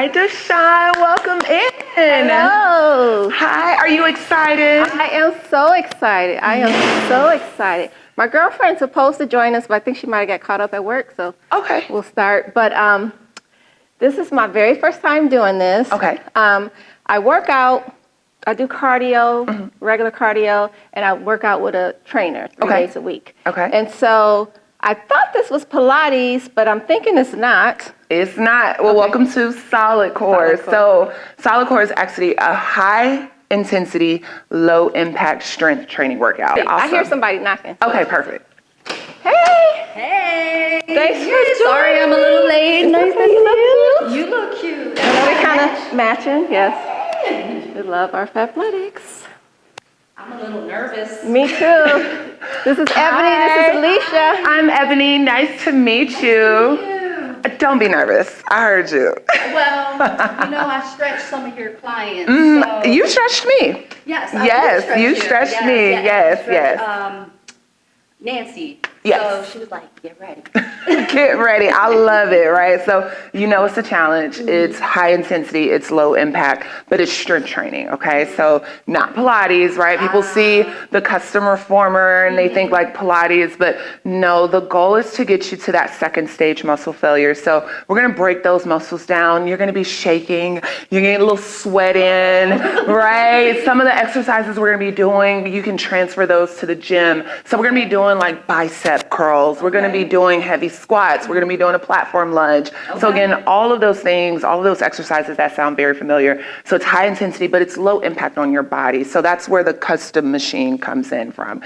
Hi, DeShawn. Welcome in. Hello. Hi. Are you excited? I am so excited. My girlfriend's supposed to join us, but I think she might have got caught up at work, so Okay. we'll start. But this is my very first time doing this. Okay. I work out. I do cardio, regular cardio, and I work out with a trainer 3 days a week. Okay. And so I thought this was Pilates, but I'm thinking it's not. It's not. Well, welcome to Solidcore. So Solidcore is actually a high intensity, low impact strength training workout. Awesome. I hear somebody knocking. Okay, perfect. Hey. Hey! Thanks for joining. Sorry I'm a little late. Nice that you look cute. You look cute. I know we kind of matching, yes. We love our athletics. I'm a little nervous. Me too. This is Ebony, this is Alicia. I'm Ebony. Nice to meet you. Don't be nervous. I heard you. Well, I stretched some of your clients. So. You stretched me. Yes, You stretched me. Yes. Nancy. Yes. So she was like, get ready. Get ready. I love it, right? So, it's a challenge. It's high intensity, it's low impact, but it's strength training, okay? So, not Pilates, right? People see the custom reformer and they think like Pilates, but no, the goal is to get you to that second stage muscle failure. So, we're going to break those muscles down. You're going to be shaking. You're going to get a little sweat in, right? Some of the exercises we're going to be doing, you can transfer those to the gym. So, we're going to be doing like bicep curls. We're going to be doing heavy squats. We're going to be doing a platform lunge. Okay. So again, all of those things, all of those exercises that sound very familiar. So it's high intensity, but it's low impact on your body. So that's where the custom machine comes in from.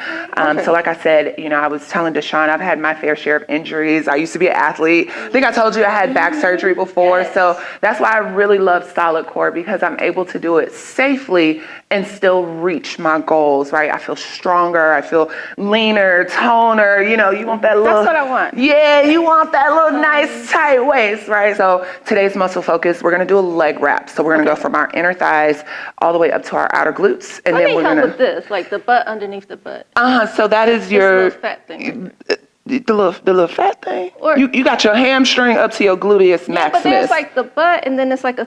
So like I said, I was telling DeShawn, I've had my fair share of injuries. I used to be an athlete. I think I told you I had back surgery before. So that's why I really love Solidcore, because I'm able to do it safely and still reach my goals, right? I feel stronger. I feel leaner, toner. You want that little... That's what I want. Yeah, you want that little nice tight waist, right? So today's muscle focus, we're going to do a leg wrap. So we're going to go from our inner thighs all the way up to our outer glutes. And then we're going to... with this, like the butt underneath the butt. So that is your... This little fat thing. The little fat thing? Or, you got your hamstring up to your gluteus maximus. But there's like the butt, and then it's like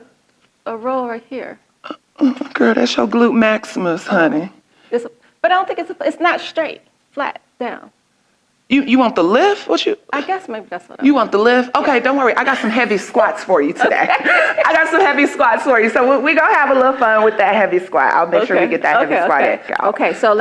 a roll right here. Girl, that's your glute maximus, honey. But I don't think it's not straight, flat down. You want the lift? I guess maybe that's what You want the lift? Okay, don't worry. I got some heavy squats for you today. I got some heavy squats for you. So we're going to have a little fun with that heavy squat. I'll make sure we get that heavy squat in. Okay, so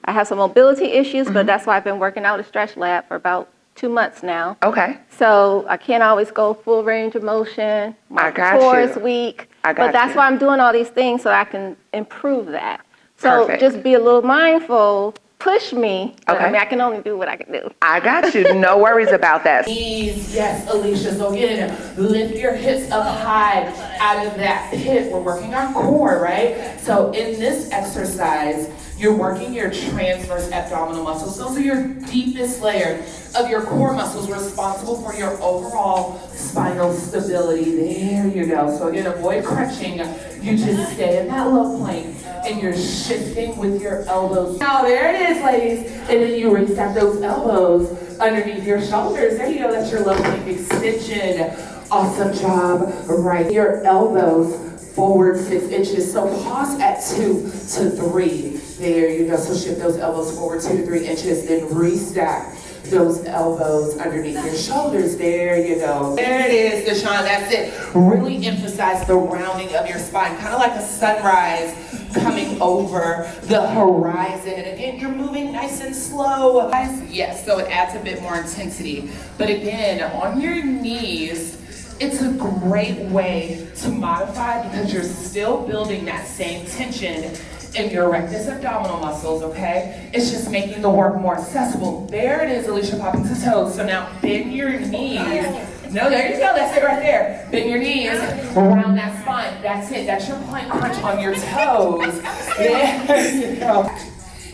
I have some mobility issues, but that's why I've been working out at Stretch Lab for about 2 months now. Okay. So I can't always go full range of motion. My core is weak. But that's why I'm doing all these things, so I can improve that. So just be a little mindful. Push me. Okay. I can only do what I can do. I got you. No worries about that. Yes, Alicia. So again, lift your hips up high out of that pit. We're working our core, right? So in this exercise, you're working your transverse abdominal muscles. Those are your deepest layer of your core muscles, responsible for your overall spinal stability. There you go. So again, avoid crunching. You just stay in that low plank and you're shifting with your elbows. Now there it is, ladies. And then you reset those elbows underneath your shoulders. There you go. That's your low plank extension. Awesome job. Right. Your elbows forward 6 inches. So pause at 2 to 3. There you go. So shift those elbows forward 2 to 3 inches. Then restack those elbows underneath your shoulders. There you go. There it is, DeShawn. That's it. Really emphasize the rounding of your spine, kind of like a sunrise coming over the horizon. And again, you're moving nice and slow. Yes, so it adds a bit more intensity. But again, on your knees, it's a great way to modify because you're still building that same tension in your rectus abdominal muscles, okay? It's just making the work more accessible. There it is, Alicia, popping to toes. So now bend your knees. No, there you go, that's it right there. Bend your knees around that spine. That's it, that's your plank crunch on your toes. There you go.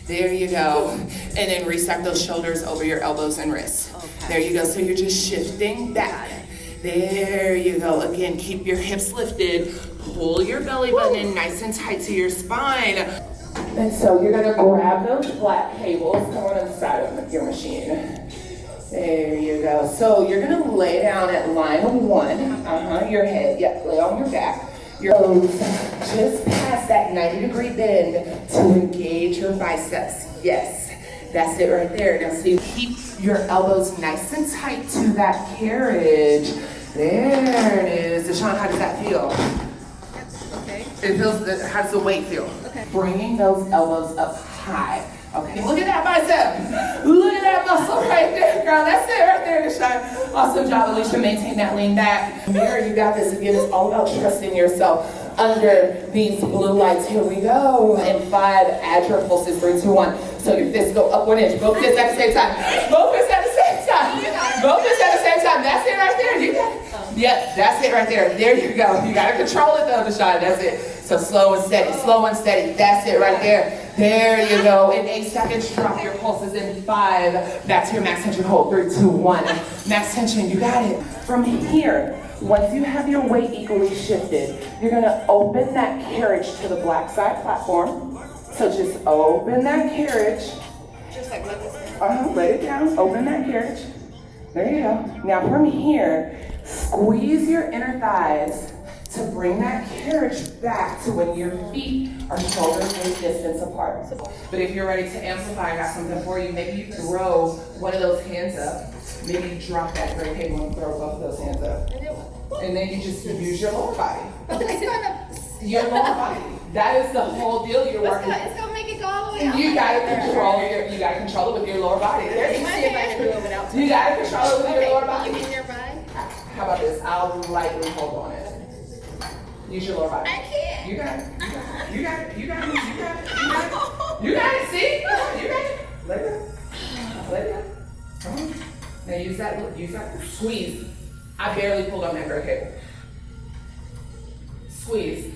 There you go. And then restack those shoulders over your elbows and wrists. There you go, so you're just shifting back. There you go. Again, keep your hips lifted. Pull your belly button in nice and tight to your spine. And so you're gonna grab those flat cables, come on inside of your machine. There you go. So you're gonna lay down at line 1. Your head, lay on your back. Your toes just past that 90-degree bend to engage your biceps. Yes, that's it right there. Now see, keep your elbows nice and tight to that carriage. There it is. DeShawn, how does that feel? Okay. It feels, how does the weight feel? Okay. Bringing those elbows up high. Okay, look at that bicep. Look at that muscle right there, girl. That's it right there, DeShawn. Awesome job, Alicia. Maintain that lean back. Mirror, you got this. Again, it's all about trusting yourself under these blue lights. Here we go. In 5, add your pulses. 3, 2, 1. So your fists go up 1 inch. Both fists at the same time. Both fists at the same time. Both fists at the same time. That's it right there. You got it. Yep, that's it right there. There you go. You gotta control it though, DeShawn. That's it. So slow and steady, slow and steady. That's it right there. There you go. In 8 seconds, drop your pulses. In 5, back to your max tension hold. 3, 2, 1. Max tension, you got it. From here, once you have your weight equally shifted, you're gonna open that carriage to the black side platform. So just open that carriage. Just like let this Lay it down, open that carriage. There you go. Now from here, squeeze your inner thighs to bring that carriage back to when your feet are shoulder width distance apart. But if you're ready to amplify, I got something for you. Maybe you throw one of those hands up. Maybe you drop that gray table and throw both of those hands up. And then you just use your lower body. Your lower body. That is the whole deal you're working. It's gonna make it go all the way out. You gotta control it with your lower body. There you go. See if I can do it without. You gotta control it with your lower body. You your body? How about this? I'll lightly hold on it. Use your lower body. I can't. You got it. You got it. You got it. You got it. You got it. You got it. See? You got it. Let it go. Let it go. Come on. Now use that. Squeeze. I barely pulled on that gray cable. Squeeze.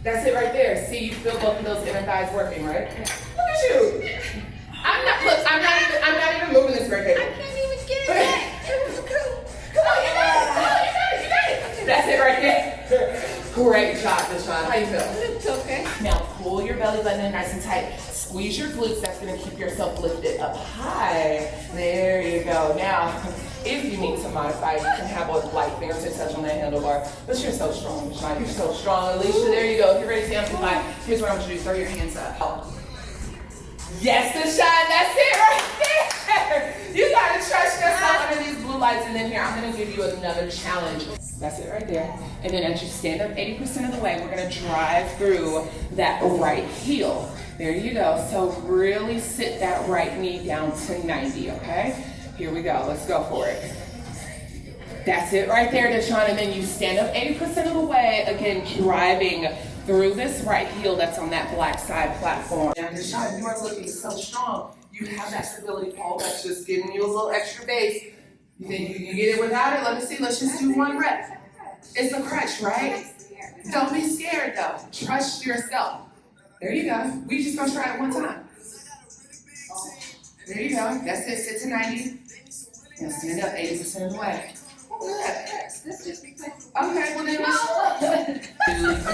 That's it right there. See, you feel both of those inner thighs working, right? Look at you. I'm not even moving this gray cable. I can't even get it back. It was cool. Come on, you got it. That's it right there. Great job, DeShawn. How you feel? It's okay. Now pull your belly button in nice and tight. Squeeze your glutes. That's gonna keep yourself lifted up high. There you go. Now, if you need to modify, you can have a light fingertip touch on that handlebar. But you're so strong, DeShawn. You're so strong. Alicia, there you go. If you're ready to amplify, here's what I want you to do. Throw your hands up. Yes, DeShawn, that's it right there. You gotta trust yourself under these blue lights. And then here, I'm gonna give you another challenge. That's it right there. And then as you stand up 80% of the way, we're gonna drive through that right heel. There you go. So really sit that right knee down to 90, okay? Here we go. Let's go for it. That's it right there, DeShawn. And then you stand up 80% of the way, again, driving through this right heel that's on that black side platform. Now, DeShawn, you are looking so strong. You have that stability pole that's just giving you a little extra base. You think you can get it without it? Let me see. Let's just do 1 rep. It's a crutch, right? Don't be scared, though. Trust yourself. There you go. We just gonna try it 1 time. There you go. That's it. Sit to 90. Now stand up 80% of the way. Okay, well then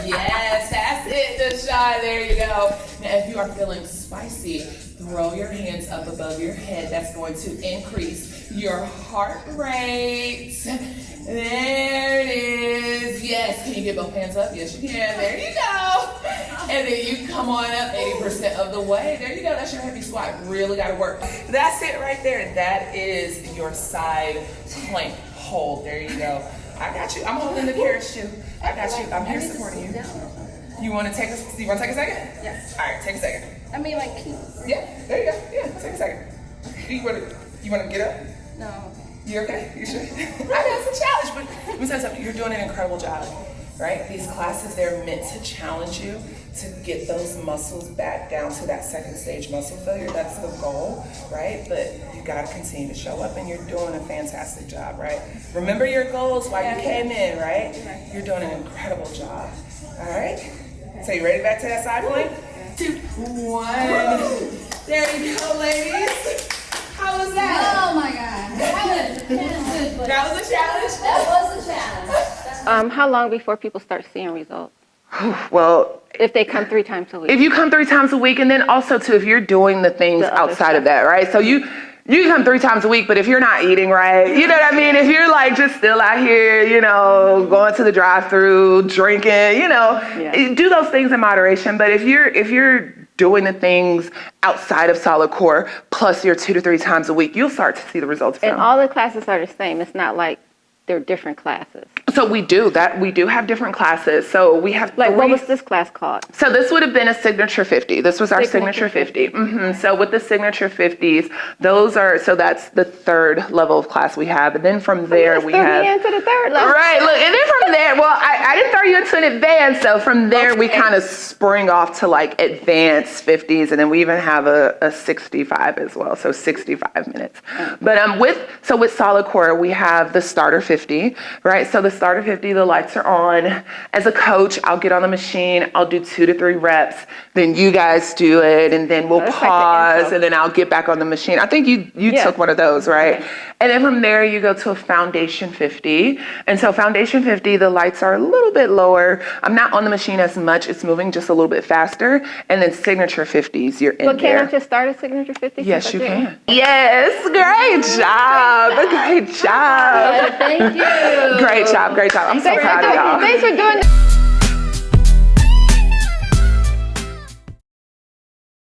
yes, that's it, DeShawn. There you go. Now, if you are feeling spicy, throw your hands up above your head. That's going to increase your heart rate. There it is. Yes. Can you get both hands up? Yes, you can. There you go. And then you come on up 80% of the way. There you go. That's your heavy squat. Really got to work. That's it right there. That is your side plank hold. There you go. I got you. I'm holding the carriage too. I got you. I'm here supporting you. You want to take a second? Yes. All right, take a second. I mean, like, Yeah, there you go. Yeah, take a second. You want to get up? no, I'm okay. You okay? You sure? I know it's a challenge, but let me tell you something. You're doing an incredible job, right? These classes, they're meant to challenge you to get those muscles back down to that second stage muscle failure. That's the goal, right? But you got to continue to show up, and you're doing a fantastic job, right? Remember your goals while you came in, right? You're doing an incredible job. All right? So you ready back to that side plank? 2, 1. There you go, ladies. How was that? Oh my God. That was a challenge? That was a challenge. How long before people start seeing results? Well, If they come 3 times a week. if you come 3 times a week, and then also too, if you're doing the things The other outside of that, right? So you can come 3 times a week, but if you're not eating right, you know what I mean? If you're like just still out here, you know, going to the drive-thru, drinking, you know, do those things in moderation. But if you're doing the things outside of Solidcore, plus your 2 to 3 times a week, you'll start to see the results. And all the classes are the same. It's not like they're different classes. So we do have different classes. So we have like, what was this class called? So this would have been a Signature 50. This was our Signature 50. So with the Signature 50s, that's the 3rd level of class we have. And then from there we have. Me into the 3rd level. Right. Look, and then from there, well, I didn't throw you into an advanced. So from there we kind of spring off to like advanced 50s, and then we even have a 65 as well. So 65 minutes. But with Solidcore, we have the starter 50, right? So the starter 50, the lights are on. As a coach, I'll get on the machine, I'll do 2 to 3 reps, then you guys do it, and then we'll pause, and then I'll get back on the machine. I think you took one of those, right? Okay. And then from there, you go to a foundation 50. And so foundation 50, the lights are a little bit lower. I'm not on the machine as much. It's moving just a little bit faster. And then signature 50s, you're in there. But can I just start at signature 50? Yes, you can. Yes, great job. Great job. Thank you. Great job. I'm so proud of y'all. Thanks for doing this.